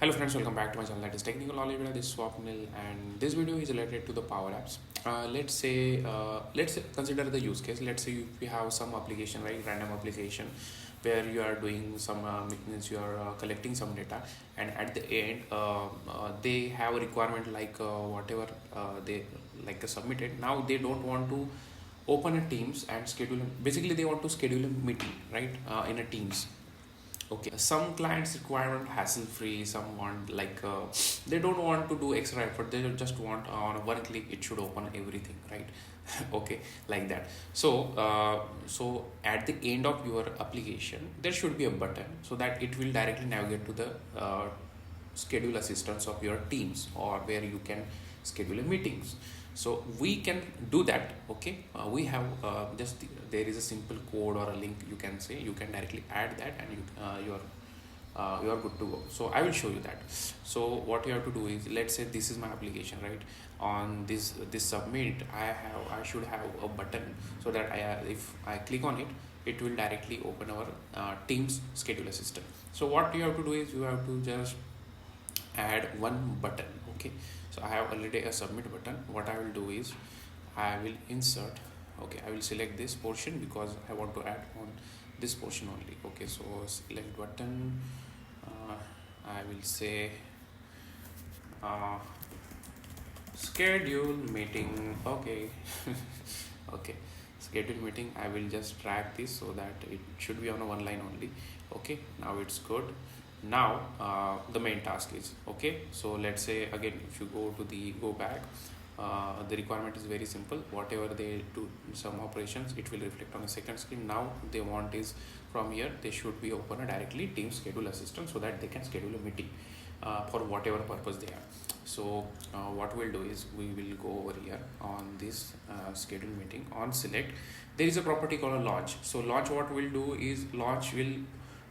Hello friends, welcome back to my channel that is Technical Knowledge. This is Swapnil and this video is related to the Power Apps. Let's consider the use case. Let's say if you have some application, right, random application where you are doing some means you are collecting some data, and at the end they have a requirement like whatever they like submitted. Now they don't want to open a Teams and schedule. Basically, they want to schedule a meeting, right, in a Teams. Okay, some clients require hassle free, some want like they don't want to do extra effort, they just want on one click it should open everything, right? Okay, like that. So at the end of your application there should be a button so that it will directly navigate to the schedule assistance of your Teams, or where you can schedule meetings. So we can do that. Okay, we have there is a simple code or a link, you can say, you can directly add that and you are good to go. So I will show you that. So what you have to do is, let's say this is my application, right? On this submit, I should have a button so that if I click on it, it will directly open our Teams schedule assistant. So what you have to do is, you have to just add one button. Okay, so I have already a submit button. What I will do is, I will insert. Okay, I will select this portion because I want to add on this portion only. Okay, so select button. I will say schedule meeting. Okay. Okay, schedule meeting. I will just drag this so that it should be on a one line only. Okay, now it's good. Now the main task is, okay, so let's say again, if you go back, the requirement is very simple. Whatever they do some operations, it will reflect on the second screen. Now they want is, from here they should be open directly Team schedule assistant so that they can schedule a meeting for whatever purpose they have. So what we'll do is, we will go over here on this schedule meeting. On select, there is a property called a launch. So launch, what we'll do is, launch will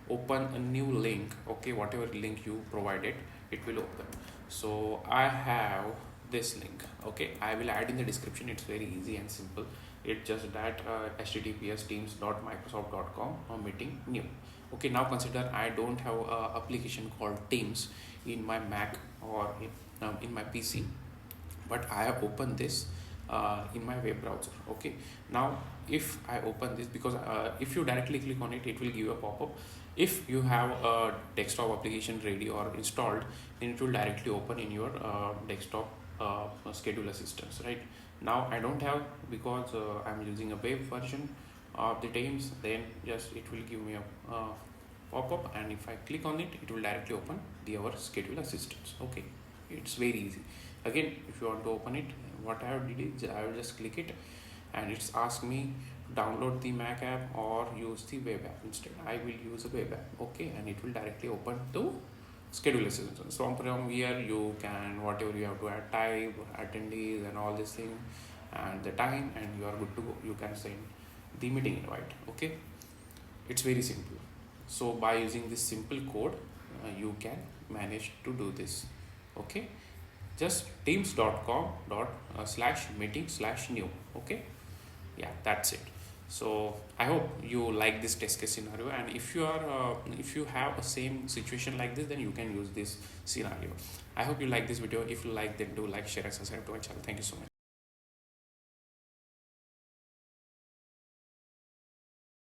open a new link. Okay, whatever link you provided, it will open. So I have this link. Okay, I will add in the description. It's very easy and simple. It's just that https teams.microsoft.com meeting new. Okay, now consider I don't have a application called Teams in my Mac or in my PC, but I have opened this in my web browser. Okay, now if I open this, because if you directly click on it, it will give you a pop-up. If you have a desktop application ready or installed, then it will directly open in your desktop schedule assistance. Right now I don't have, because I'm using a web version of the Teams. Then just it will give me a pop-up, and if I click on it, it will directly open our schedule assistance. Okay, it's very easy. Again, if you want to open it, what I have did is, I will just click it, and it's asked me download the Mac app or use the web app. Instead I will use a web app. Okay, and it will directly open to schedule assistance. So from here you can, whatever you have to add, type attendees and all this thing and the time, and you are good to go. You can send the meeting invite. Okay, it's very simple. So by using this simple code, you can manage to do this. Okay, just teams.com/meeting/new. Okay, yeah, that's it. So I hope you like this test case scenario, and if you have a same situation like this, then you can use this scenario. I hope you like this video. If you like, then do like, share and subscribe to my channel. Thank you so much.